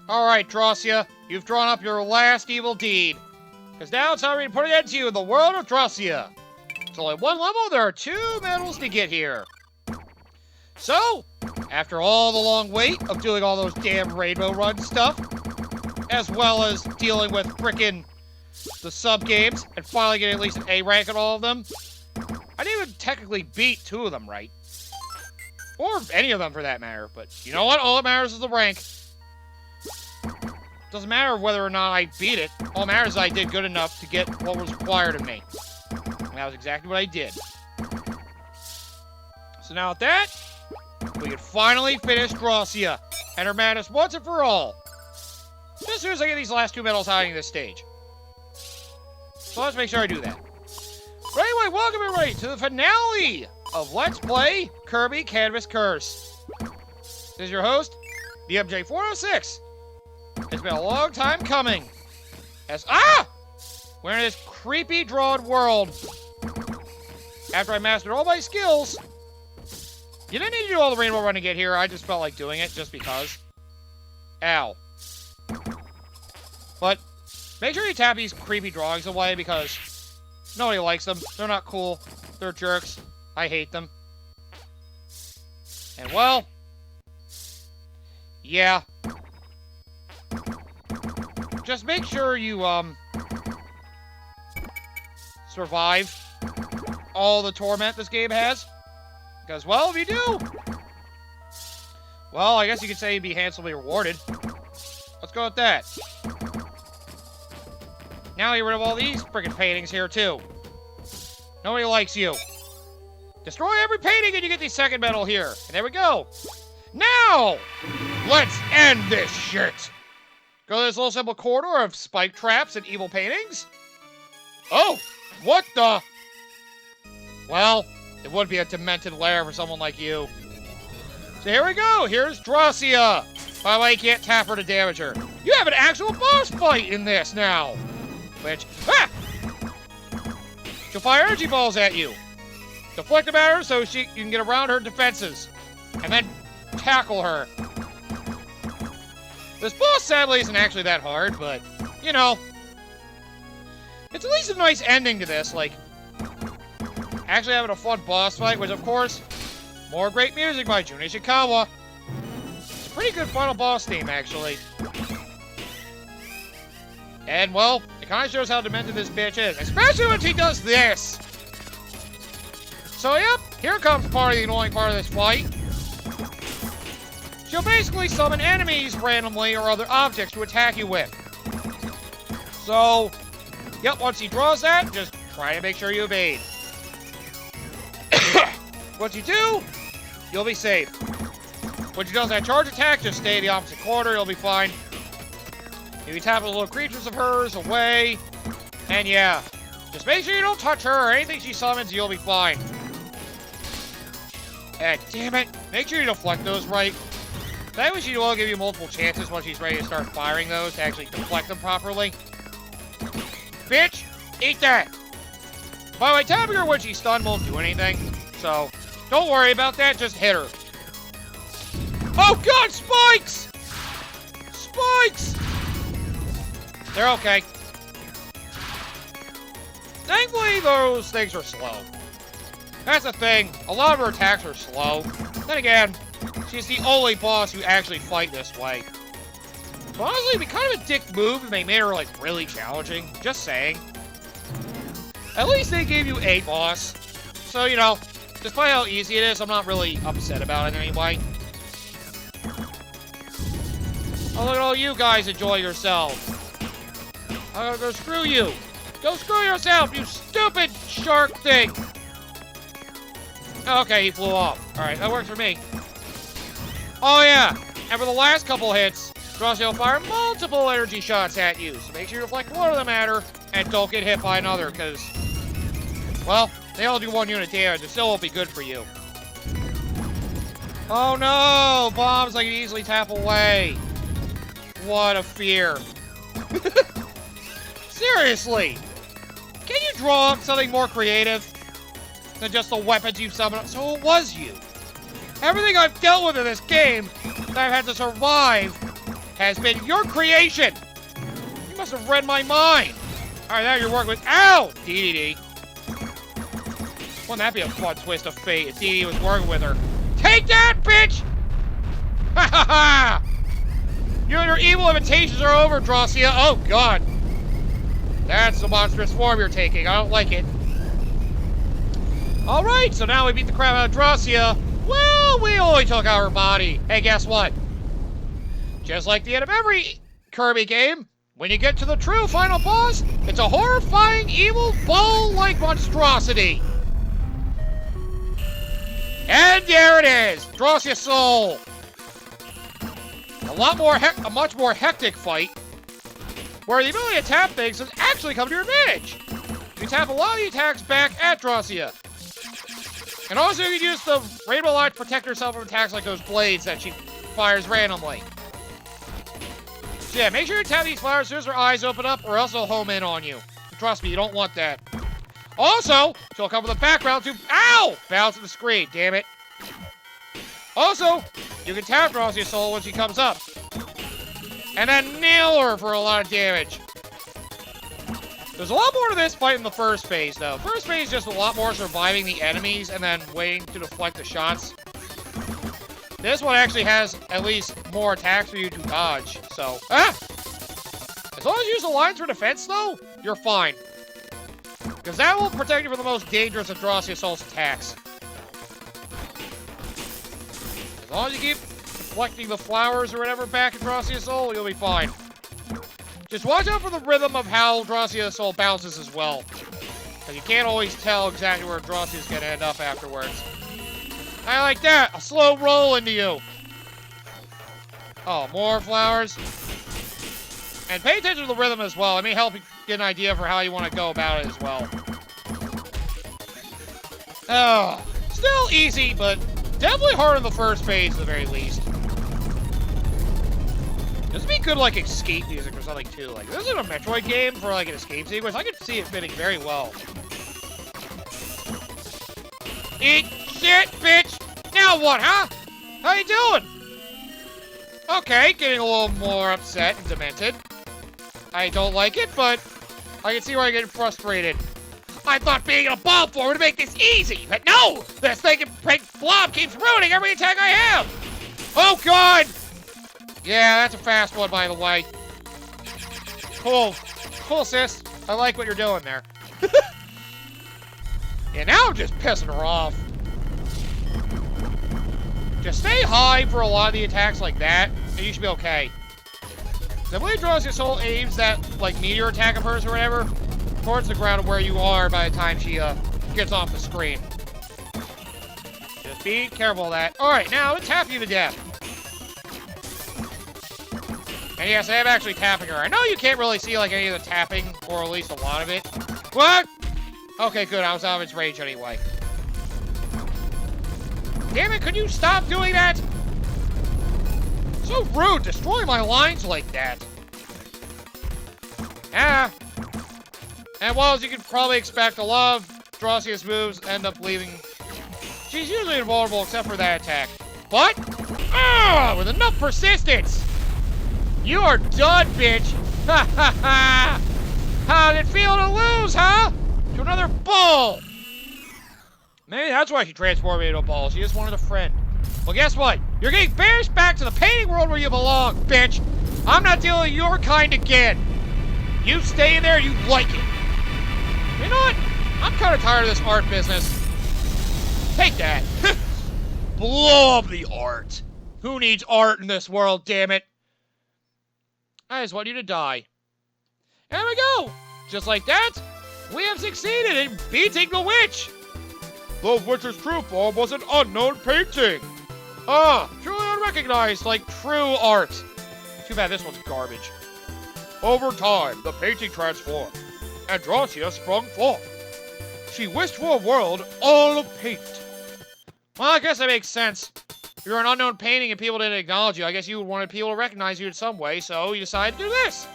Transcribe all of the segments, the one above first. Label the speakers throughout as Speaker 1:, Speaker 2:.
Speaker 1: Alright, Dracia, you've drawn up your last evil deed. Because now it's time to put an end to you in the world of Dracia. It's only one level, there are 2 medals to get here. So, after all the long wait of doing all those damn Rainbow Run stuff, as well as dealing with frickin' the sub-games, and finally getting at least an A rank on all of them, I didn't even technically beat 2 of them right. Or any of them for that matter, but you know what? All that matters is the rank. Doesn't matter whether or not I beat it. All that matters is I did good enough to get what was required of me. And that was exactly what I did. So now with that, we can finally finish Dracia and her madness once and for all. Just as soon as I get these last 2 medals hiding this stage. So let's make sure I do that. But anyway, welcome everybody to the finale of Let's Play Kirby Canvas Curse. This is your host, the MJ406. It's been a long time coming. We're in this creepy drawn world. After I mastered all my skills, you didn't need to do all the rainbow run to get here. I just felt like doing it just because. Ow. But make sure you tap these creepy drawings away because nobody likes them. They're not cool. They're jerks. I hate them. And well, yeah. Just make sure you, survive all the torment this game has. Because, well, if you do, well, I guess you could say you'd be handsomely rewarded. Let's go with that. Now get rid of all these frickin' paintings here, too. Nobody likes you. Destroy every painting and you get the second medal here. And there we go. Now, let's end this shit. Go to this little simple corridor of spike traps and evil paintings. Oh, what the? Well, it would be a demented lair for someone like you. So here we go. Here's Dracia. By the way, you can't tap her to damage her. You have an actual boss fight in this now. Which, she'll fire energy balls at you. Deflect them at her so you can get around her defenses. And then tackle her. This boss, sadly, isn't actually that hard, but, you know, it's at least a nice ending to this, like, actually having a fun boss fight, which, of course, more great music by Jun Ishikawa. It's a pretty good final boss theme, actually. And, well, it kind of shows how demented this bitch is, especially when she does this. So, yep, here comes part of the annoying part of this fight. She'll basically summon enemies randomly or other objects to attack you with. So, yep, once he draws that, just try to make sure you evade. Once you do, you'll be safe. When she does that charge attack, just stay in the opposite corner, you'll be fine. If you tap the little creatures of hers away, and yeah, just make sure you don't touch her or anything she summons, you'll be fine. And damn it, make sure you deflect those right. That way she will give you multiple chances once she's ready to start firing those to actually deflect them properly. Bitch, eat that! By the way, tapping her when she's stunned won't do anything, so don't worry about that, just hit her. Oh god, spikes! Spikes! They're okay. Thankfully, those things are slow. That's the thing, a lot of her attacks are slow. Then again, she's the only boss who actually fight this way. So honestly, it'd be kind of a dick move if they made her, like, really challenging. Just saying. At least they gave you a boss. So, you know, despite how easy it is, I'm not really upset about it anyway. Oh, look at all you guys enjoy yourselves. I'm gonna go screw you. Go screw yourself, you stupid shark thing. Okay, he flew off. Alright, that works for me. Oh yeah, and for the last couple hits, Dracia will fire multiple energy shots at you, so make sure you deflect one of them at her, and don't get hit by another, because, well, they all do 1 unit damage, it still won't be good for you. Oh no, bombs I can easily tap away. What a fear. Seriously, can you draw up something more creative than just the weapons you summoned? So it was you. Everything I've dealt with in this game that I've had to survive has been your creation. You must have read my mind. All right, now you're working with... Ow! DDD. Wouldn't that be a fun twist of fate if DDD was working with her? Take that, bitch! Ha ha ha! You and your evil imitations are over, Dracia. Oh, God. That's the monstrous form you're taking. I don't like it. All right, so now we beat the crap out of Dracia. Well, we only took out her body. Hey, guess what? Just like the end of every Kirby game, when you get to the true final boss, it's a horrifying, evil, ball-like monstrosity. And there it is, Dracia's soul. A much more hectic fight, where the ability to tap things has actually come to your advantage. You tap a lot of the attacks back at Dracia. And also you can use the Rainbow Light to protect yourself from attacks like those blades that she fires randomly. So yeah, make sure you tap these flowers as soon as her eyes open up, or else they'll home in on you. Trust me, you don't want that. Also, she'll come with a background to, ow! Bounce to the screen, damn it. Also, you can tap Dracia's soul when she comes up. And then nail her for a lot of damage. There's a lot more to this fight in the first phase, though. First phase is just a lot more surviving the enemies and then waiting to deflect the shots. This one actually has at least more attacks for you to dodge, so... Ah! As long as you use the lines for defense, though, you're fine. Because that will protect you from the most dangerous of Dracia's soul's attacks. As long as you keep deflecting the flowers or whatever back at Dracia's soul, you'll be fine. Just watch out for the rhythm of how Dracia's soul bounces as well. Because you can't always tell exactly where Dracia's going to end up afterwards. I like that! A slow roll into you! Oh, more flowers. And pay attention to the rhythm as well. It may help you get an idea for how you want to go about it as well. Oh, still easy, but definitely harder in the first phase at the very least. This would be good, like, escape music or something, too. Like, this isn't a Metroid game for, like, an escape sequence. I could see it fitting very well. Eat shit, bitch! Now what, huh? How you doing? Okay, getting a little more upset and demented. I don't like it, but I can see why you're getting frustrated. I thought being in a ball form would make this easy, but no! This thinking pink blob keeps ruining every attack I have! Oh, God! Yeah, that's a fast one, by the way. Cool. Cool, sis. I like what you're doing there. Yeah, now I'm just pissing her off. Just stay high for a lot of the attacks like that, and you should be okay. The way Dracia's soul aims that, like, meteor attack of hers or whatever towards the ground of where you are by the time she, gets off the screen. Just be careful of that. Alright, now let's tap you to death. And yes, I am actually tapping her. I know you can't really see, like, any of the tapping, or at least a lot of it. What? Okay, good. I was out of its range anyway. Damn it, could you stop doing that? So rude, destroy my lines like that. Ah. And well, as you can probably expect, a lot of Dracia's moves end up leaving... She's usually invulnerable except for that attack. But, with enough persistence! You are done, bitch! Ha ha ha! How did it feel to lose, huh? To another bull! Maybe that's why she transformed me into a ball. She just wanted a friend. Well, guess what? You're getting banished back to the painting world where you belong, bitch! I'm not dealing with your kind again! You stay in there, you like it. You know what? I'm kind of tired of this art business. Take that. Blow up the art. Who needs art in this world, damn it? I just want you to die. And there we go! Just like that, we have succeeded in beating the witch! The witch's true form was an unknown painting! Ah, truly unrecognized, like true art. Too bad this one's garbage. Over time, the painting transformed, and Dracia sprung forth. She wished for a world all of paint. Well, I guess that makes sense. If you're an unknown painting and people didn't acknowledge you, I guess you would want people to recognize you in some way, so you decided to do this.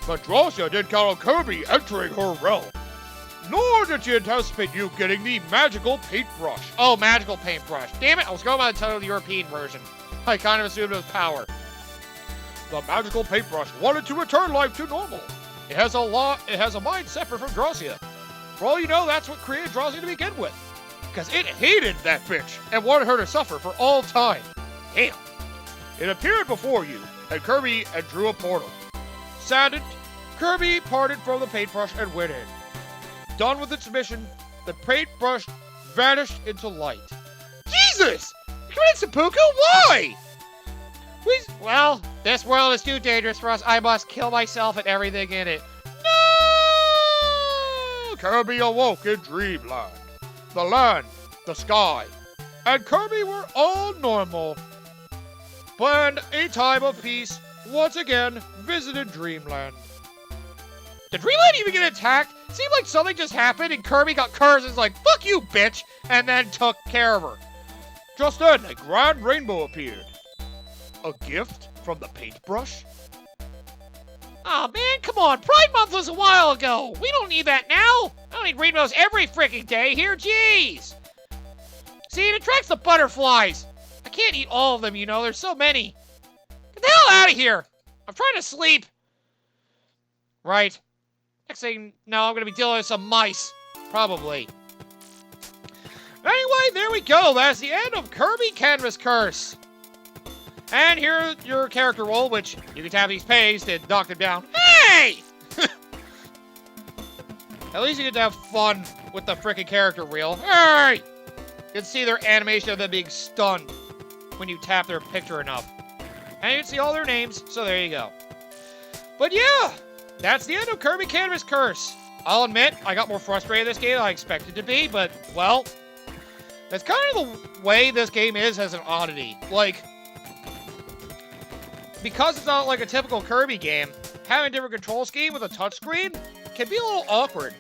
Speaker 1: But Dracia didn't count on Kirby entering her realm. Nor did she anticipate you getting the magical paintbrush. Oh, magical paintbrush. Damn it, I was going by the title of the European version. I kind of assumed it was power. The magical paintbrush wanted to return life to normal. It has a mind separate from Dracia. For all you know, that's what created Dracia to begin with. Because it hated that bitch and wanted her to suffer for all time. Damn. It appeared before you, and Kirby and drew a portal. Saddened, Kirby parted from the paintbrush and went in. Done with its mission, the paintbrush vanished into light. Jesus! You committed seppuku? Why? Well, this world is too dangerous for us. I must kill myself and everything in it. No! Kirby awoke in Dreamland. The land, the sky, and Kirby were all normal. When a time of peace once again visited Dreamland. Did Dreamland even get attacked? Seemed like something just happened and Kirby got cursed and was like, fuck you, bitch, and then took care of her. Just then, a grand rainbow appeared. A gift from the paintbrush? Aw, man, come on. Pride Month was a while ago. We don't need that now. I don't need rainbows every freaking day here. Jeez. See, it attracts the butterflies. I can't eat all of them, you know. There's so many. Get the hell out of here. I'm trying to sleep. Right. Next thing, no, I'm going to be dealing with some mice. Probably. Anyway, there we go. That's the end of Kirby Canvas Curse. And here's your character roll, which you can tap these pegs to knock them down. Hey! At least you get to have fun with the frickin' character reel. Hey! You can see their animation of them being stunned when you tap their picture enough. And you can see all their names, so there you go. But yeah, that's the end of Kirby Canvas Curse. I'll admit, I got more frustrated this game than I expected to be, but, well, that's kind of the way this game is as an oddity. Like, because it's not like a typical Kirby game, having a different control scheme with a touchscreen can be a little awkward.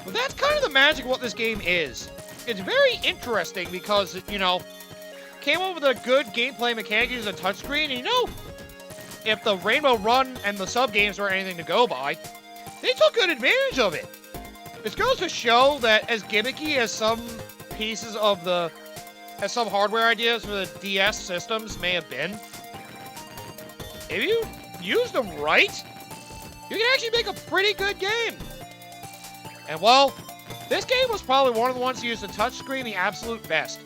Speaker 1: But that's kind of the magic of what this game is. It's very interesting because, you know, came up with a good gameplay mechanic using a touchscreen, and you know, if the Rainbow Run and the sub-games were anything to go by, they took good advantage of it. This goes to show that as gimmicky as some pieces of as some hardware ideas for the DS systems may have been, if you use them right, you can actually make a pretty good game. And well, this game was probably one of the ones to use the touchscreen the absolute best.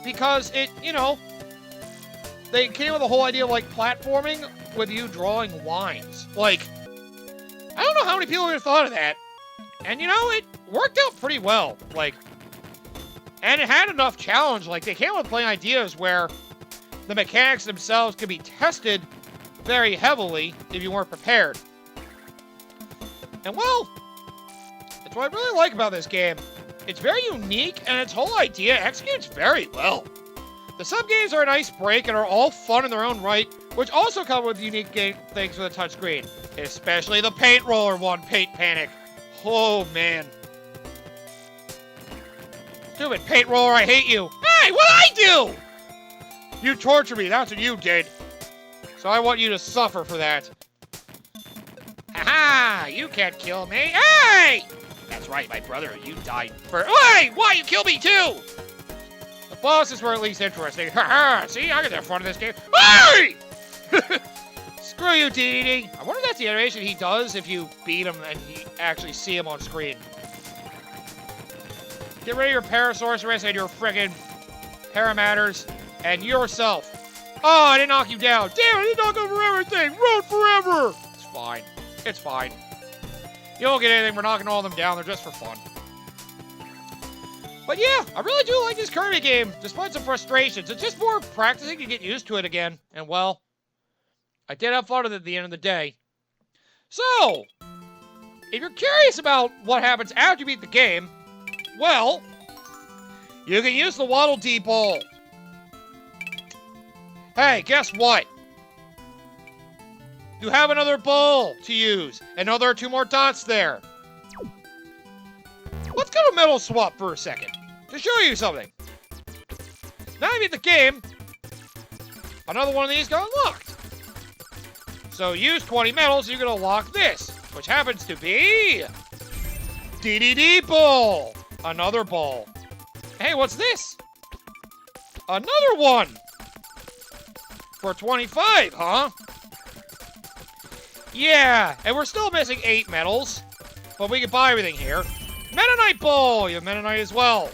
Speaker 1: Because it, you know, they came with the whole idea of like platforming with you drawing lines. Like, I don't know how many people would have thought of that. And you know, it worked out pretty well. Like, and it had enough challenge. Like, they came up with plenty of ideas where the mechanics themselves could be tested very heavily if you weren't prepared. And well, that's what I really like about this game. It's very unique, and its whole idea executes very well. The sub-games are a nice break and are all fun in their own right, which also come with unique game things for the touchscreen. Especially the Paint Roller one, Paint Panic. Oh, man. Stupid Paint Roller, I hate you. Hey, what'd I do? You tortured me, that's what you did. So I want you to suffer for that. Haha, you can't kill me. Hey! That's right, my brother, you died first. Hey, why you kill me too? The bosses were at least interesting. Haha, see, I get the fun of this game. Hey! Screw you, DDD. I wonder if that's the animation he does if you beat him and you actually see him on screen. Get rid of your Parasaurus and your friggin' Paramatters and yourself. Oh, I didn't knock you down. Damn, I didn't knock over everything. Run forever. It's fine. It's fine. You don't get anything. We're knocking all of them down. They're just for fun. But yeah, I really do like this Kirby game, despite some frustrations. It's just more practicing to get used to it again. And well, I did have fun with it at the end of the day. So, if you're curious about what happens after you beat the game, well, you can use the Waddle Dee Ball. Hey, guess what? You have another ball to use, and now there are 2 more dots there. Let's go to Metal Swap for a second, to show you something. Now you beat the game, another one of these got unlocked. So use 20 medals, you're gonna unlock this, which happens to be DDD Ball. Another ball. Hey, what's this? Another one. For 25, huh? Yeah, and we're still missing 8 medals, but we can buy everything here. Meta Knight Ball! You have Meta Knight as well.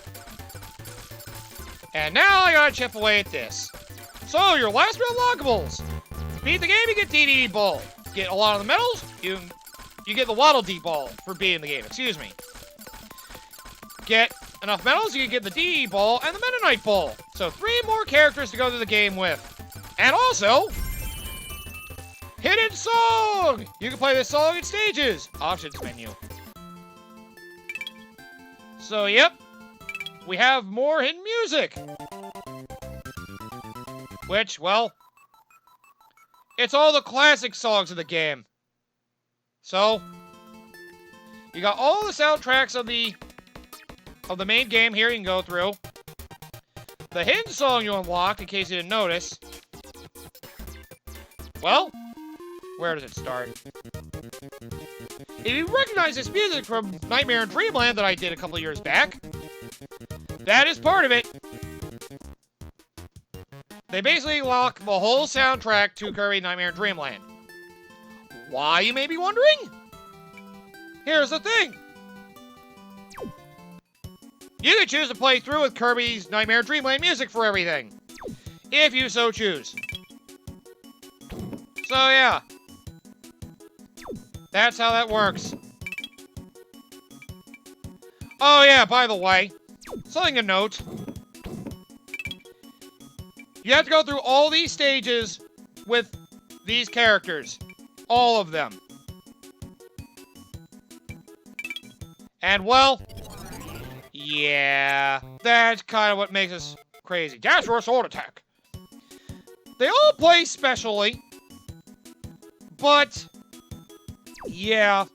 Speaker 1: And now I gotta chip away at this. So, your last real unlockables. Beat the game, you get DDD Ball. Get a lot of the medals, you get the Waddle Dee Ball for beating the game, excuse me. Get enough medals, you can get the DDD Ball and the Meta Knight Ball. So 3 more characters to go through the game with. And also, Hidden Song! You can play this song in stages. Options menu. So, yep. We have more hidden music. Which, well, it's all the classic songs of the game. So, you got all the soundtracks of the main game here you can go through. The hidden song you unlock, in case you didn't notice. Well, where does it start? If you recognize this music from Nightmare in Dreamland that I did a couple years back, that is part of it. They basically lock the whole soundtrack to Kirby Nightmare in Dreamland. Why, you may be wondering? Here's the thing. You can choose to play through with Kirby's Nightmare in Dreamland music for everything, if you so choose. So yeah, that's how that works. Oh yeah, by the way, something to note. You have to go through all these stages with these characters. All of them. And well, yeah, that's kind of what makes us crazy. Dash or Sword Attack. They all play specially, but yeah,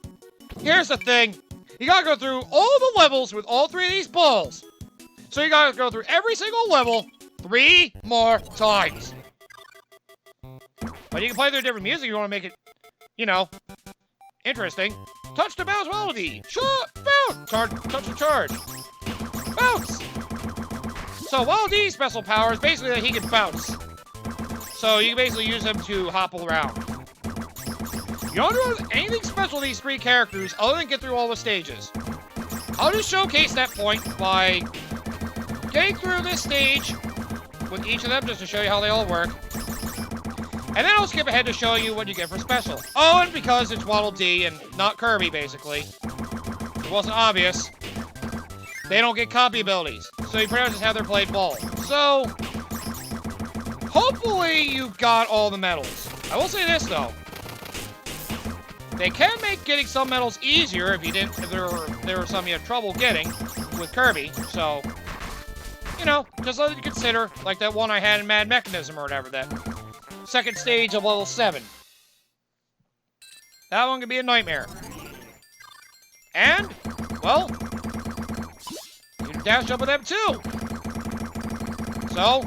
Speaker 1: here's the thing. You gotta go through all the levels with all 3 of these balls. So you gotta go through every single level 3 more times. But you can play through different music if you want to make it, you know, interesting. Touch the bounce melody. Bounce. Touch the charge. Bounce. So Waddle Dee's special power is basically that he can bounce. So you can basically use him to hop around. You don't do anything special to these 3 characters other than get through all the stages. I'll just showcase that point by getting through this stage with each of them just to show you how they all work. And then I'll skip ahead to show you what you get for special. Oh, and because it's Waddle Dee and not Kirby, basically, it wasn't obvious, they don't get copy abilities. So you pretty much just have their played ball. So, hopefully you got all the medals. I will say this, though. They can make getting some medals easier if there were some you had trouble getting with Kirby. So, you know, just something to consider, like that one I had in Mad Mechanism or whatever, that second stage of level 7. That one could be a nightmare. And, well, you can dash jump with them too. So,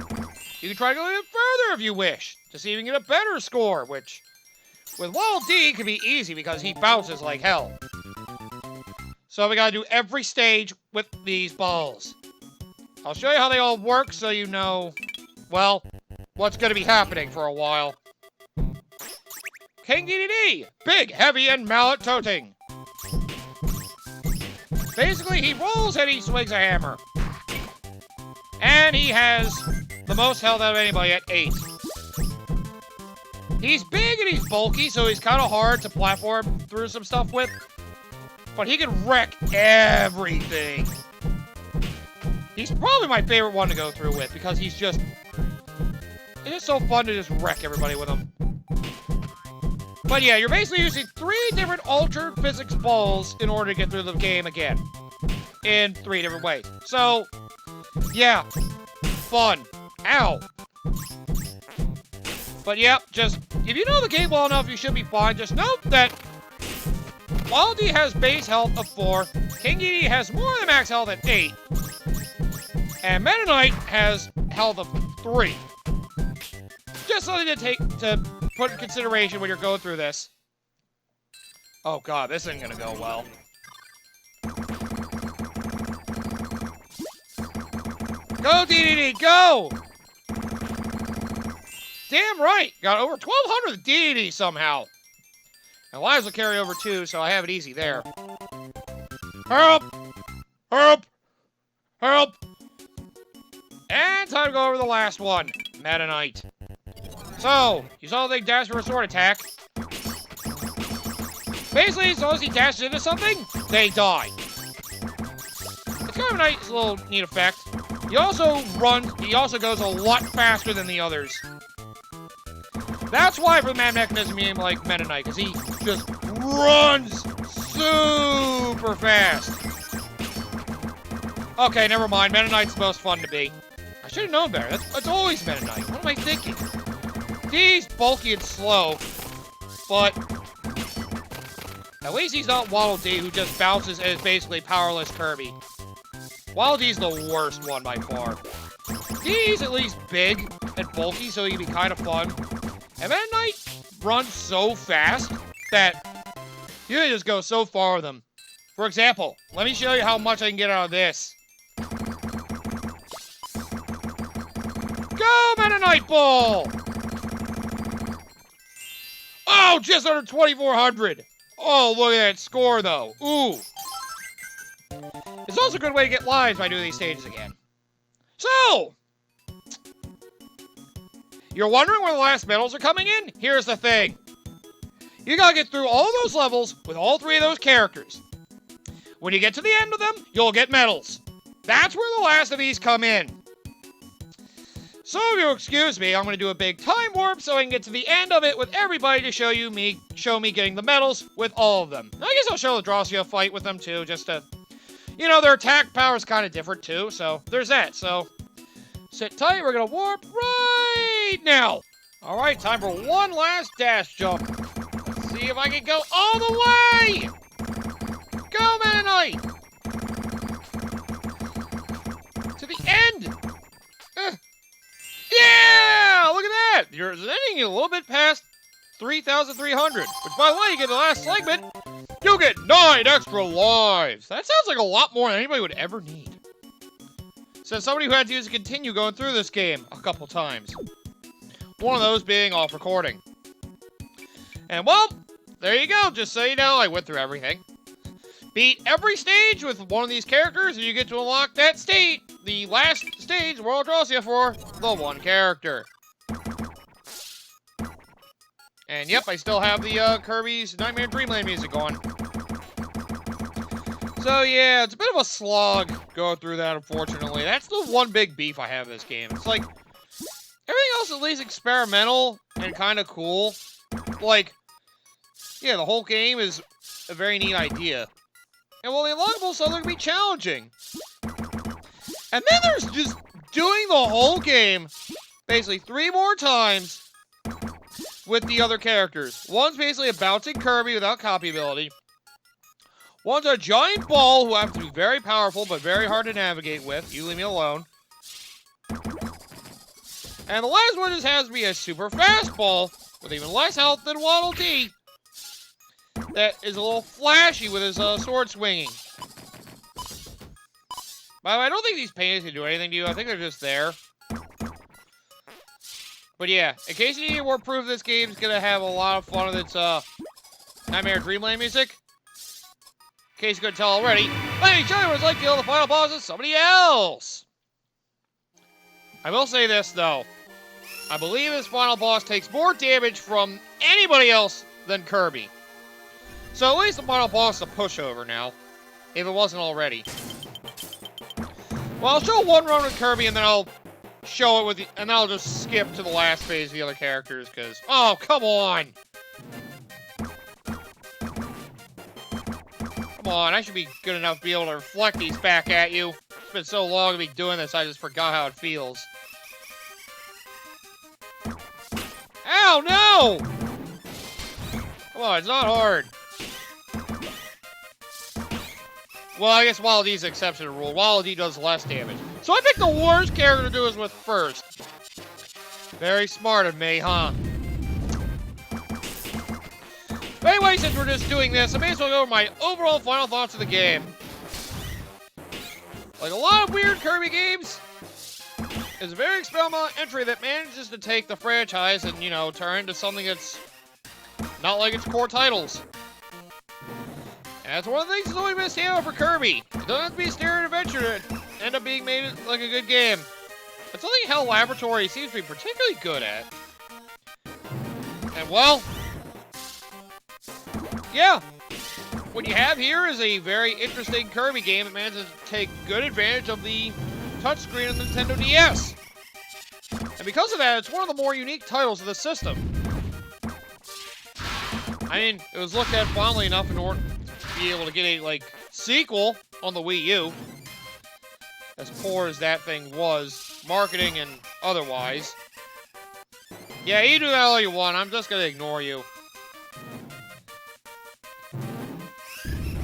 Speaker 1: you can try to go even further if you wish, to see if you can get a better score, which, with Waddle Dee, can be easy because he bounces like hell. So we gotta do every stage with these balls. I'll show you how they all work so you know, well, what's gonna be happening for a while. King DDD! Big, heavy, and mallet-toting. Basically, he rolls and he swings a hammer. And he has the most health out of anybody at 8. He's big and he's bulky, so he's kind of hard to platform through some stuff with. But he can wreck everything. He's probably my favorite one to go through with, because he's just... It's just so fun to just wreck everybody with him. But yeah, you're basically using 3 different altered physics balls in order to get through the game again. In 3 different ways. So, yeah. Fun. Ow. But yeah, just, if you know the game well enough, you should be fine. Just note that Waddle Dee has base health of 4, King DDD has more than max health at 8, and Meta Knight has health of 3. Just something to put in consideration when you're going through this. Oh god, this isn't gonna go well. Go, DDD, go! Damn right! Got over 1,200 DDD somehow. And lives will carry over too, so I have it easy there. Help! Help! Help! And time to go over the last one. Meta Knight. So, you saw the big dash for a sword attack. Basically, as long as he dashes into something, they die. It's kind of a nice little neat effect. He also goes a lot faster than the others. That's why for the man mechanism you like Meta Knight, because he just runs super fast. Okay, never mind. Meta Knight's the most fun to be. I should have known better. That's always Meta Knight. What am I thinking? He's bulky and slow, but at least he's not Waddle Dee, who just bounces and is basically powerless Kirby. Waddle Dee's the worst one by far. Dee's at least big and bulky, so he can be kind of fun. And Meta Knight runs so fast that you can just go so far with him. For example, let me show you how much I can get out of this. Go, Meta Knight Ball! Oh, just under 2,400. Oh, look at that score, though. Ooh. It's also a good way to get lives by doing these stages again. So, you're wondering where the last medals are coming in? Here's the thing. You gotta get through all those levels with all three of those characters. When you get to the end of them, you'll get medals. That's where the last of these come in. So if you'll excuse me, I'm going to do a big time warp so I can get to the end of it with everybody to show me getting the medals with all of them. I guess I'll show the Dracia fight with them too, just to, you know, their attack power is kind of different too, so there's that. So sit tight, we're going to warp right now. All right, time for one last dash jump. Let's see if I can go all the way. Go, Meta Knight. To the end. Yeah! Look at that! You're ending a little bit past 3,300. Which, by the way, you get the last segment, you get 9 extra lives. That sounds like a lot more than anybody would ever need. Says somebody who had to use to continue going through this game a couple times. One of those being off recording. And, well, there you go. Just so you know, I went through everything. Beat every stage with one of these characters, and you get to unlock that state. The last stage, World Dracia, for the one character. And yep, I still have the Kirby's Nightmare Dreamland music on. So yeah, it's a bit of a slog going through that, unfortunately. That's the one big beef I have in this game. It's like, everything else is at least experimental and kind of cool. Like, yeah, the whole game is a very neat idea. And while the unlockables suddenly can be challenging. And then there's just doing the whole game basically 3 more times with the other characters. One's basically a bouncing Kirby without copy ability. One's a giant ball who happens to be very powerful but very hard to navigate with. You leave me alone. And the last one just has to be a super fast ball with even less health than Waddle Dee. That is a little flashy with his sword swinging. By the way, I don't think these paintings can do anything to you. I think they're just there. But yeah, in case you need more proof, this game's gonna have a lot of fun with its Nightmare Dreamland music. In case you couldn't tell already, let me show you what it's like to kill the final boss as somebody else. I will say this though. I believe this final boss takes more damage from anybody else than Kirby. So at least the final boss is a pushover now, if it wasn't already. Well, I'll show one run with Kirby, and then I'll show it with the, and then I'll just skip to the last phase of the other characters, because, oh, come on! Come on, I should be good enough to be able to reflect these back at you. It's been so long to be doing this, I just forgot how it feels. Ow, no! Come on, it's not hard. Well, I guess Waddle Dee's an exception to the rule. Waddle Dee does less damage. So I picked the worst character to do this with first. Very smart of me, huh? But anyway, since we're just doing this, I may as well go over my overall final thoughts of the game. Like a lot of weird Kirby games, it's a very experimental entry that manages to take the franchise and, you know, turn into something that's Not like its core titles. And that's one of the things that's always been a standout for Kirby. It doesn't have to be a standard adventure to end up being made like a good game. It's something Hell Laboratory seems to be particularly good at. And well, yeah. What you have here is a very interesting Kirby game that manages to take good advantage of the touchscreen of the Nintendo DS. And because of that, it's one of the more unique titles of the system. I mean, it was looked at fondly enough in order to be able to get a, sequel on the Wii U. As poor as that thing was, marketing and otherwise. Yeah, you do that all you want, I'm just gonna ignore you.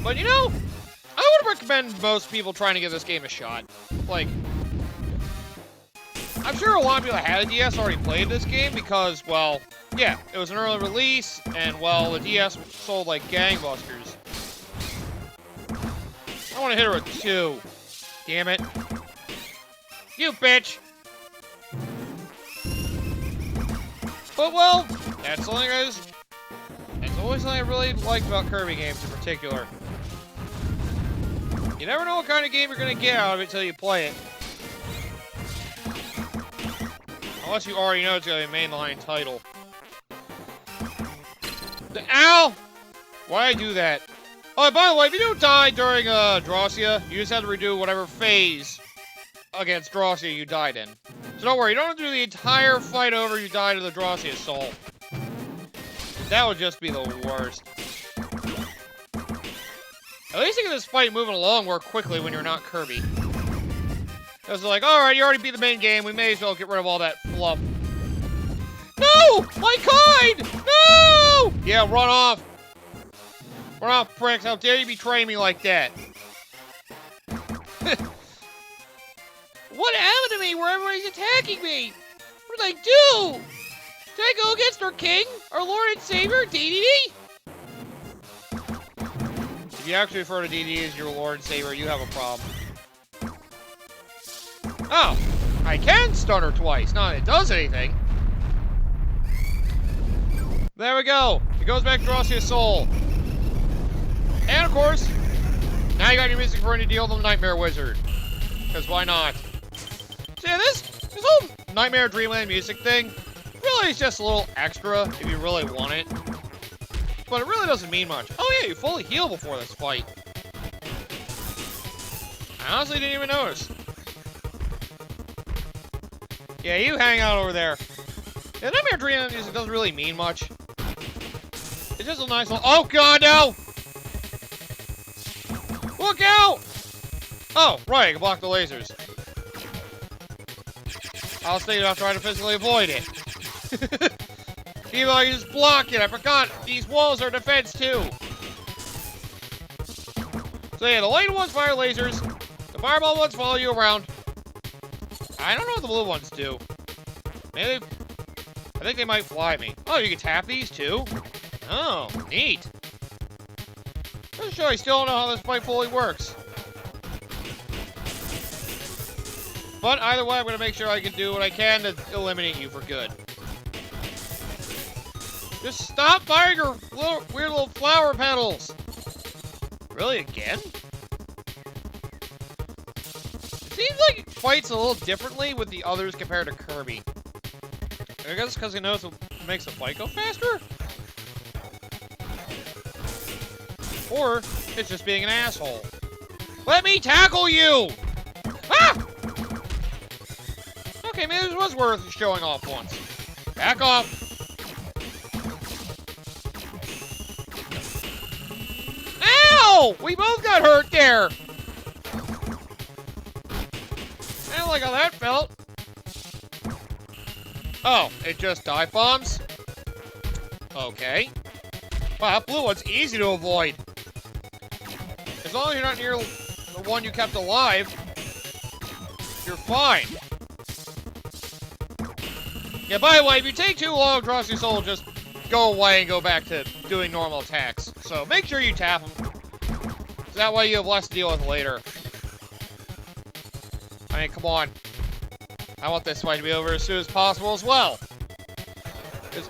Speaker 1: But you know, I would recommend most people trying to give this game a shot. Like, I'm sure a lot of people that had a DS already played this game because, well, yeah, it was an early release, and, well, the DS sold like gangbusters. I want to hit her with 2. Damn it. You bitch! But, well, that's something that's always something I really liked about Kirby games in particular. You never know what kind of game you're going to get out of it until you play it. Unless you already know it's going to be a mainline title. Ow! Why'd I do that? Oh, by the way, if you don't die during Dracia, you just have to redo whatever phase against Dracia you died in. So don't worry, you don't have to do the entire fight over you died of the Dracia soul. That would just be the worst. At least you get this fight moving along more quickly when you're not Kirby. Because they're like, alright, you already beat the main game, we may as well get rid of all that fluff. No! My kind! No! Yeah, run off. Run off, pricks. How dare you betray me like that? What happened to me where everybody's attacking me? What did I do? Did I go against our king? Our Lord and Savior, DDD? If you actually refer to DDD as your Lord and Savior, you have a problem. Oh, I can stun her twice. Not that it does anything. There we go. It goes back to Dracia's soul. And of course, now you got your music for any deal with the Nightmare Wizard. Because why not? So yeah, this whole Nightmare Dreamland music thing really is just a little extra if you really want it. But it really doesn't mean much. Oh yeah, you fully heal before this fight. I honestly didn't even notice. Yeah, you hang out over there. Yeah, Nightmare Dreamland music doesn't really mean much. It's just a nice little— oh god, no! Look out! Oh, right, I can block the lasers. I was thinking about trying to physically avoid it. Even though I can just block it, I forgot these walls are defense too. So yeah, the light ones fire lasers, the fireball ones follow you around. I don't know what the blue ones do. Maybe, I think they might fly me. Oh, you can tap these too? Oh, neat. Just show I still don't know how this fight fully works. But either way, I'm going to make sure I can do what I can to eliminate you for good. Just stop firing your little, weird little flower petals! Really, again? It seems like it fights a little differently with the others compared to Kirby. I guess because he knows it makes the fight go faster? Or it's just being an asshole. Let me tackle you! Ah! Okay, maybe this was worth showing off once. Back off. Ow! We both got hurt there. I don't like how that felt. Oh, it just dive bombs? Okay. Wow, that blue one's easy to avoid. As long as you're not near the one you kept alive, you're fine. Yeah, by the way, if you take too long, Dracia's soul will just go away and go back to doing normal attacks. So make sure you tap them. So that way you have less to deal with later. I mean, come on. I want this fight to be over as soon as possible as well. It's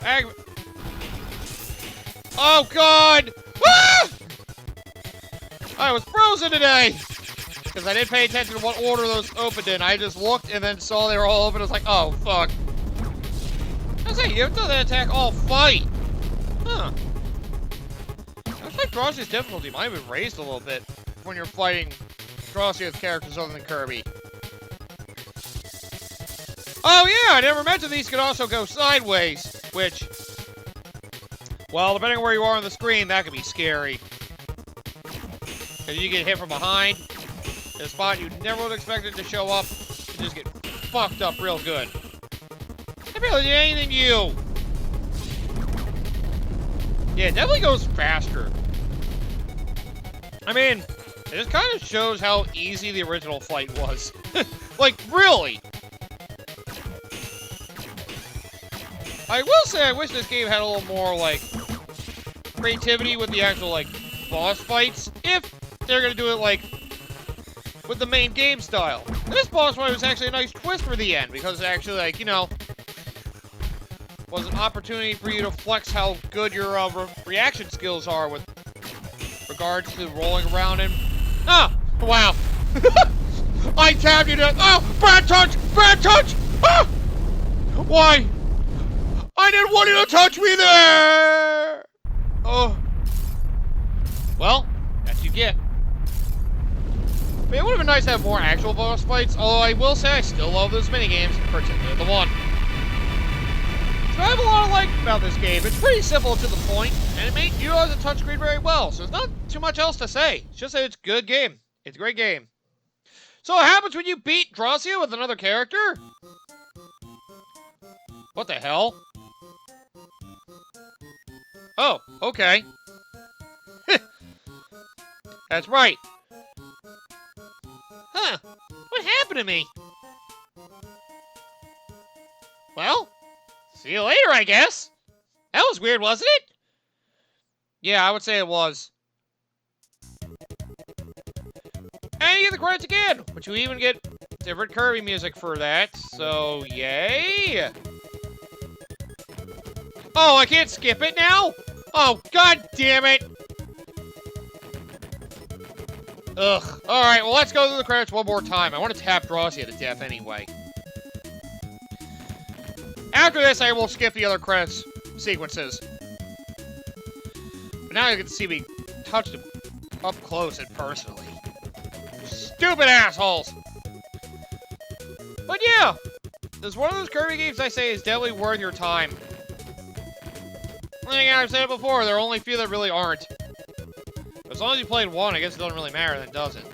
Speaker 1: Oh, God! Ah! I was frozen today! Because I didn't pay attention to what order those opened in. I just looked and then saw they were all open. I was like, oh, fuck. I was saying, you have to do that attack all fight. Huh. Looks like Dracia's difficulty might have been raised a little bit when you're fighting Dracia's characters other than Kirby. Oh, yeah, I never mentioned these could also go sideways, which, well, depending on where you are on the screen, that could be scary. Because you get hit from behind, in a spot you never would expect it to show up, and just get fucked up real good. I barely did anything to you! Yeah, it definitely goes faster. I mean, it just kind of shows how easy the original fight was. Like, really! I will say I wish this game had a little more, like, creativity with the actual, like, boss fights. If they're gonna do it, like, with the main game style. This boss fight was actually a nice twist for the end, because it actually, like, you know, was an opportunity for you to flex how good your reaction skills are with regards to rolling around and... Ah! Wow! I tabbed you to... Oh! Bad touch! Bad touch! Ah! Why? I didn't want you to touch me there! Oh. Well, that you get. I mean, it would have been nice to have more actual boss fights, although I will say I still love those minigames, particularly the one. So I have a lot to like about this game. It's pretty simple to the point, and it made utilize the touchscreen very well, so there's not too much else to say. It's just that it's a good game. It's a great game. So what happens when you beat Dracia with another character? What the hell? Oh, okay. That's right. Huh. What happened to me? Well, see you later, I guess. That was weird, wasn't it? Yeah, I would say it was. And you get the credits again, but you even get different Kirby music for that, so yay! Oh, I can't skip it now? Oh, god damn it! Ugh. Alright, well, let's go through the credits one more time. I want to tap Dracia to death anyway. After this, I will skip the other credits sequences. But now you get to see me touch them up close and personally. Stupid assholes! But yeah, this is one of those Kirby games I say is definitely worth your time. And again, I've said it before, there are only a few that really aren't. As long as you played one, I guess it doesn't really matter, then does it?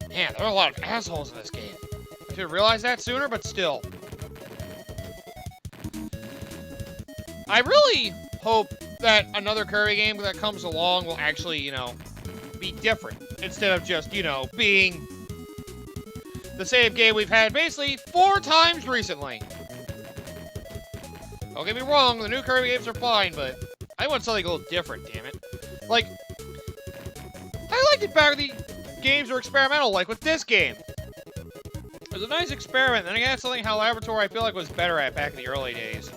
Speaker 1: Man, there are a lot of assholes in this game. I should have realized that sooner, but still. I really hope that another Kirby game that comes along will actually, you know, be different. Instead of just, you know, being the same game we've had basically 4 times recently. Don't get me wrong, the new Kirby games are fine, but I want something a little different, damn it. Like, I liked it back when the games were experimental, like with this game. It was a nice experiment, and again, something how Laboratory I feel like was better at back in the early days.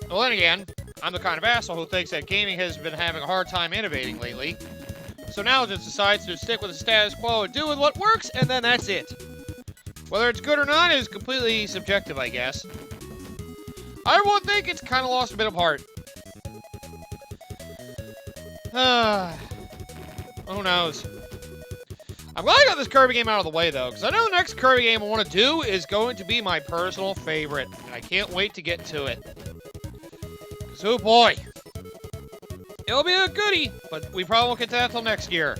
Speaker 1: Well then again, I'm the kind of asshole who thinks that gaming has been having a hard time innovating lately. So now it just decides to stick with the status quo and do with what works, and then that's it. Whether it's good or not is completely subjective, I guess. I would think it's kind of lost a bit of heart. Who knows? I'm glad I got this Kirby game out of the way, though, because I know the next Kirby game I want to do is going to be my personal favorite, and I can't wait to get to it. Because, oh boy. It'll be a goodie, but we probably won't get to that till next year.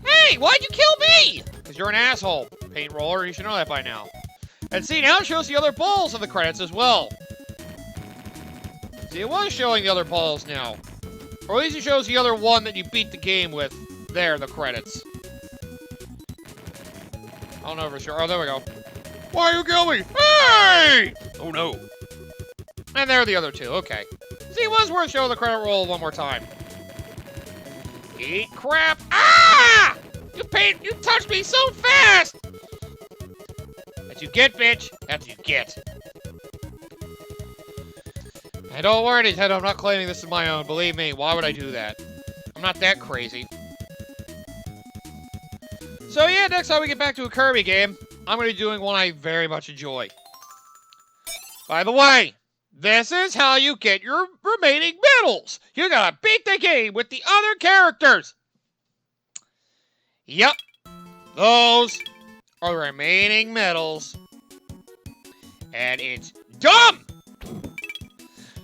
Speaker 1: Hey, why'd you kill me? Because you're an asshole, paint roller. You should know that by now. And see, now it shows the other balls of the credits as well. See, it was showing the other balls now. Or at least it shows the other one that you beat the game with. There, the credits. I don't know for sure. Oh, there we go. Why are you killing me? Hey! Oh, no. And there are the other two. Okay. See, it was worth showing the credit roll one more time. Eat crap. Ah! You touched me so fast! That's you get, bitch. That's you get. And don't worry, Nintendo, I'm not claiming this is my own. Believe me, why would I do that? I'm not that crazy. So yeah, next time we get back to a Kirby game, I'm going to be doing one I very much enjoy. By the way, this is how you get your remaining medals. You gotta beat the game with the other characters. Yep, those are the remaining medals. And it's dumb!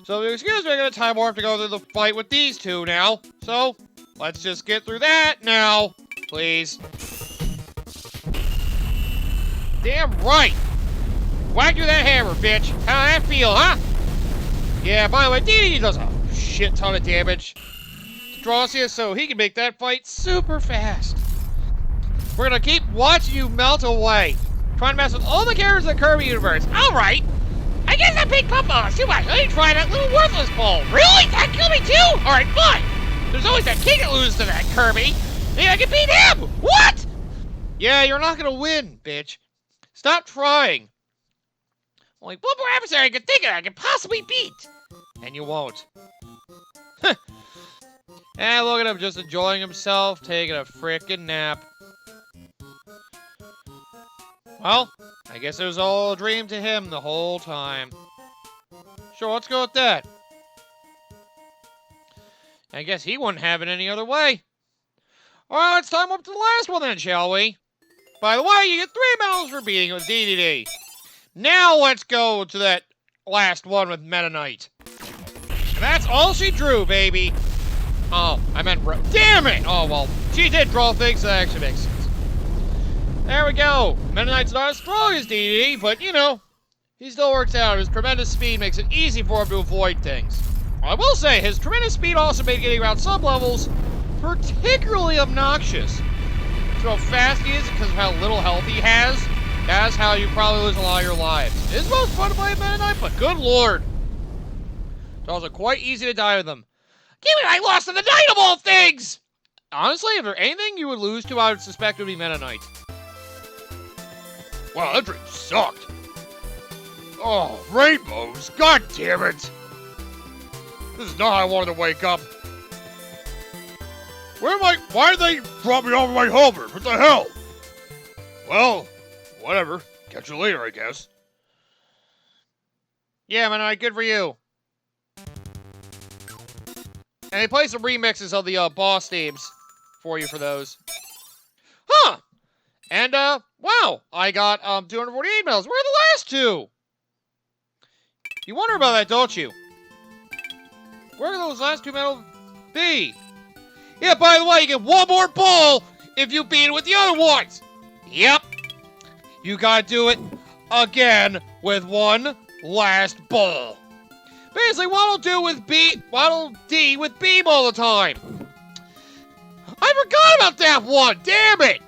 Speaker 1: So excuse me, I got a time warp to go through the fight with these two now. So, let's just get through that now, please. Damn right! Whack you that hammer, bitch! How that feel, huh? Yeah, by the way, DD does a shit ton of damage to Dracia, so he can make that fight super fast. We're gonna keep watching you melt away, trying to mess with all the characters in the Kirby universe. Alright! I guess that big pumpball is too much. Let me try that little worthless ball. Really? That killed me too? Alright, fine. There's always that king that loses to that Kirby. Maybe I can beat him! What? Yeah, you're not gonna win, bitch. Stop trying. Only one more adversary I can think of I can possibly beat. And you won't. And look at him just enjoying himself, taking a frickin' nap. Well, I guess it was all a dream to him the whole time. Sure, let's go with that. I guess he wouldn't have it any other way. Alright, it's time up to the last one then, shall we? By the way, you get 3 medals for beating with DDD. Now let's go to that last one with Meta Knight. And that's all she drew, baby. Oh, I meant... Damn it! Oh, well, she did draw things, so that actually makes sense. There we go. Meta Knight's not as strong as DDD, but, you know, he still works out. His tremendous speed makes it easy for him to avoid things. I will say, his tremendous speed also made getting around some levels particularly obnoxious. So how fast he is because of how little health he has, that's how you probably lose a lot of your lives. It is most fun to play Meta Knight, but good lord. It's also quite easy to die with them. Give me my lost in the night of all things! Honestly, if there's anything you would lose to, I would suspect it would be Meta Knight. Wow, that dream sucked. Oh, rainbows! God damn it! This is not how I wanted to wake up. Where am I? Why did they drop me off my helmet? What the hell? Well, whatever. Catch you later, I guess. Yeah, man, good for you. And they play some remixes of the boss themes for you for those. Huh! And, wow, I got 248 medals. Where are the last two? You wonder about that, don't you? Where are those last 2 medals be? Yeah, by the way, you get 1 more ball if you beat it with the other ones. Yep. You gotta do it again with 1 last ball. Basically, Waddle Dee with Beam all the time. I forgot about that one. Damn it.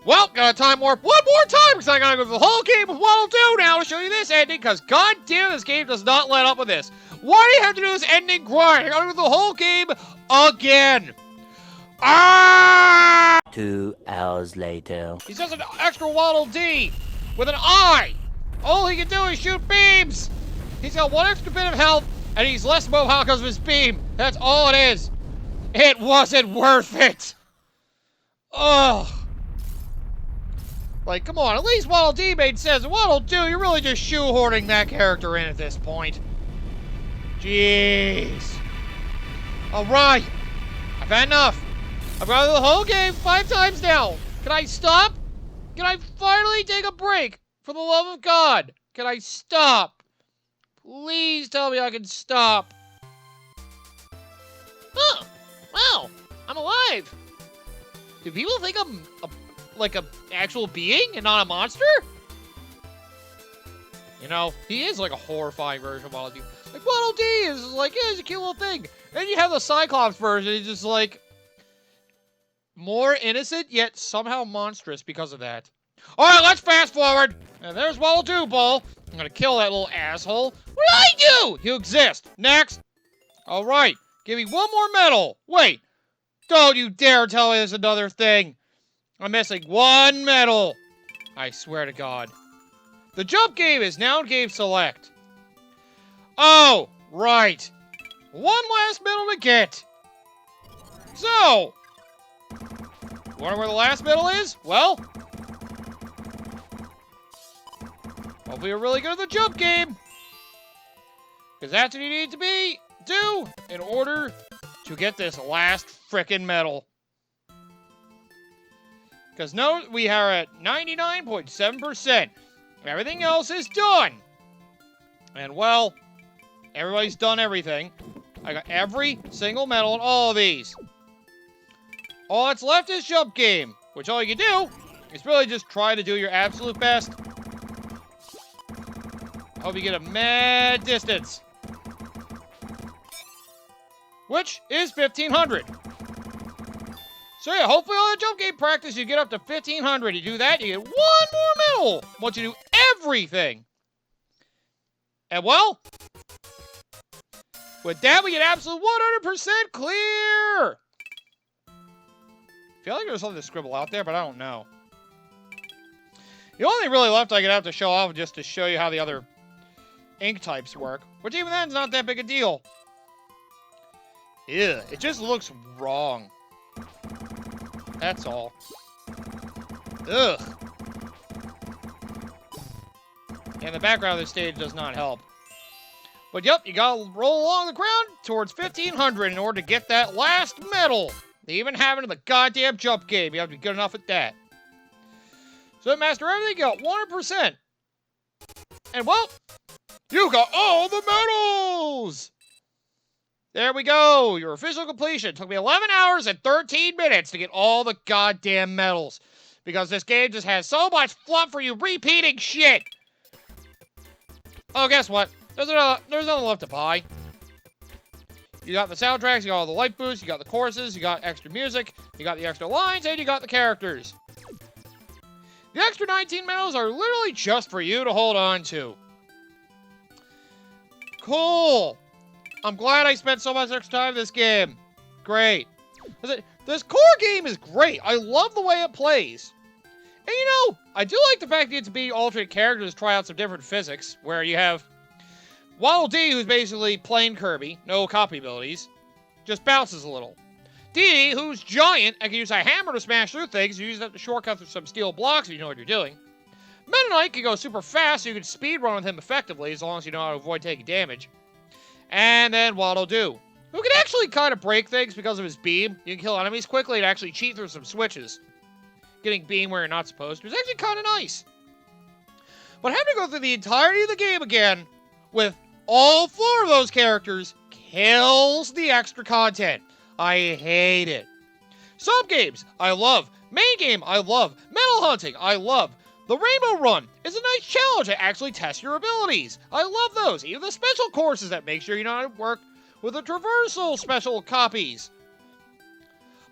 Speaker 1: Well, gotta time warp 1 more time because I gotta go through the whole game with Waddle Doo now to show you this ending because god damn, this game does not let up with this. Why do you have to do this ending grind? I gotta go through the whole game again. Ah!
Speaker 2: 2 hours later.
Speaker 1: He's just an extra Waddle Dee with an eye. All he can do is shoot beams. He's got 1 extra bit of health, and he's less mobile because of his beam. That's all it is. It wasn't worth it. Ugh. Like, come on, at least Waddle Dee made sense. Waddle Doo, you're really just shoehorning that character in at this point. Jeez. Alright. I've had enough. I've gone through the whole game 5 times now. Can I stop? Can I finally take a break? For the love of God. Can I stop? Please tell me I can stop. Huh. Wow. I'm alive. Do people think I'm like a actual being and not a monster? You know, he is like a horrifying version of Waddle Dee. Like, Waddle Dee is like, yeah, he's a cute little thing. And you have the Cyclops version, he's just like more innocent, yet somehow monstrous because of that. Alright, let's fast forward. And there's Waddle Doo Ball. I'm gonna kill that little asshole. What did I do? You exist. Next. Alright, give me 1 more medal. Wait. Don't you dare tell me there's another thing. I'm missing 1 medal. I swear to God. The jump game is now game select. Oh, Right. One last medal to get. So, wonder where the last medal is? Well, hopefully you're really good at the jump game. Because that's what you need to do in order to get this last frickin' medal. Because no, we are at 99.7%. Everything else is done. And well, everybody's done everything. I got every single medal in all of these. All that's left is jump game, which all you can do is really just try to do your absolute best. Hope you get a mad distance. Which is 1,500. So yeah, hopefully all the jump game practice, you get up to 1,500. You do that, you get one more medal once you do everything. And well, with that, we get absolute 100% clear. I feel like there's something to scribble out there, but I don't know. The only thing really left I could have to show off just to show you how the other ink types work, which even then is not that big a deal. Ew, it just looks wrong. That's all. Ugh. And the background of the stage does not help. But yep, you gotta roll along the ground towards 1,500 in order to get that last medal. They even have it in the goddamn jump game. You have to be good enough at that. So master everything, you got 100%. And well, you got all the medals! There we go. Your official completion. It took me 11 hours and 13 minutes to get all the goddamn medals. Because this game just has so much fluff for you repeating shit. Oh, guess what? There's nothing left to buy. You got the soundtracks, you got all the light boosts, you got the courses, you got extra music, you got the extra lines, and you got the characters. The extra 19 medals are literally just for you to hold on to. Cool. I'm glad I spent so much extra time in this game. Great. This core game is great. I love the way it plays. And you know, I do like the fact that it's being alternate characters try out some different physics, where you have Waddle Dee, who's basically plain Kirby, no copy abilities, just bounces a little. Dee, who's giant and can use a hammer to smash through things, you use that to shortcut through some steel blocks if you know what you're doing. Meta Knight can go super fast, so you can speed run with him effectively, as long as you know how to avoid taking damage. And then Waddle Doo, who can actually kind of break things because of his beam. You can kill enemies quickly and actually cheat through some switches. Getting beam where you're not supposed to is actually kind of nice. But having to go through the entirety of the game again with all 4 of those characters kills the extra content. I hate it. Sub-games, I love. Main game, I love. Medal hunting, I love. The Rainbow Run is a nice challenge to actually test your abilities. I love those. Even the special courses that make sure you know how to work with the traversal special copies.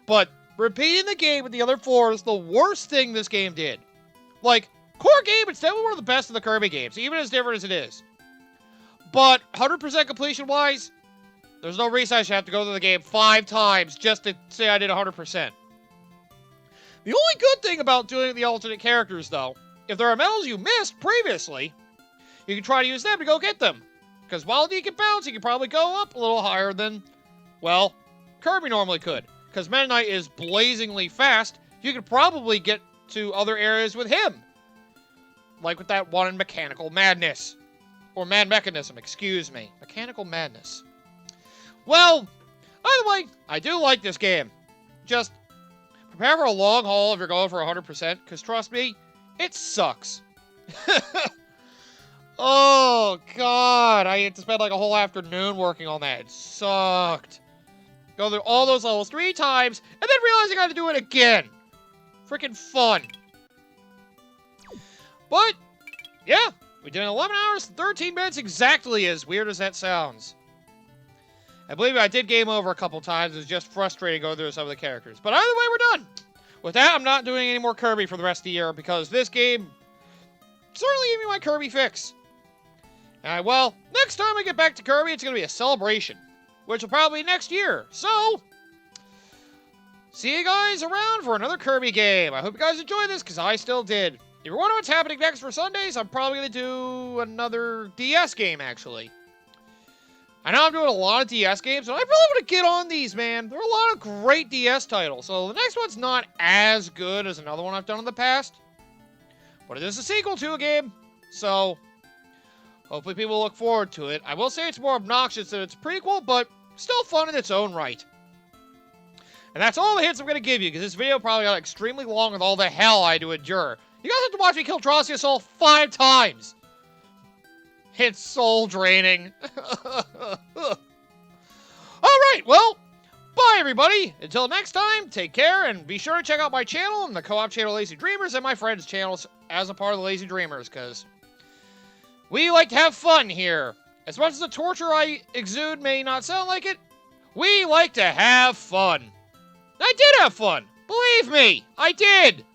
Speaker 1: But repeating the game with the other 4 is the worst thing this game did. Like, core game, it's definitely one of the best of the Kirby games, even as different as it is. But 100% completion-wise, there's no reason I should have to go through the game 5 times just to say I did 100%. The only good thing about doing the alternate characters, though, if there are medals you missed previously, you can try to use them to go get them. Because while you can bounce, you can probably go up a little higher than, well, Kirby normally could. Because Meta Knight is blazingly fast, you could probably get to other areas with him. Like with that one in Mechanical Madness. Or Mad Mechanism, excuse me. Mechanical Madness. Well, either way, I do like this game. Just prepare for a long haul if you're going for 100%, because trust me, it sucks. Oh, God. I had to spend like a whole afternoon working on that. It sucked. Go through all those levels 3 times, and then realize I got to do it again. Freaking fun. But, yeah, we did 11 hours and 13 minutes exactly, as weird as that sounds. I believe I did game over a couple times. It was just frustrating going through some of the characters. But either way, we're done. With that, I'm not doing any more Kirby for the rest of the year, because this game certainly gave me my Kirby fix. Well, next time I get back to Kirby, it's going to be a celebration, which will probably be next year. So, see you guys around for another Kirby game. I hope you guys enjoyed this, because I still did. If you're wondering what's happening next for Sundays, I'm probably going to do another DS game, actually. I know I'm doing a lot of DS games, and I really want to get on these, man. There are a lot of great DS titles, so the next one's not as good as another one I've done in the past. But it is a sequel to a game, so hopefully people look forward to it. I will say it's more obnoxious than its prequel, but still fun in its own right. And that's all the hints I'm going to give you, because this video probably got extremely long with all the hell I had to endure. You guys have to watch me kill Dracia Soul 5 times. It's soul draining. Alright, well, bye everybody. Until next time, take care, and be sure to check out my channel and the co-op channel Lazy Dreamers and my friends' channels as a part of the Lazy Dreamers, because we like to have fun here. As much as the torture I exude may not sound like it, we like to have fun. I did have fun. Believe me, I did.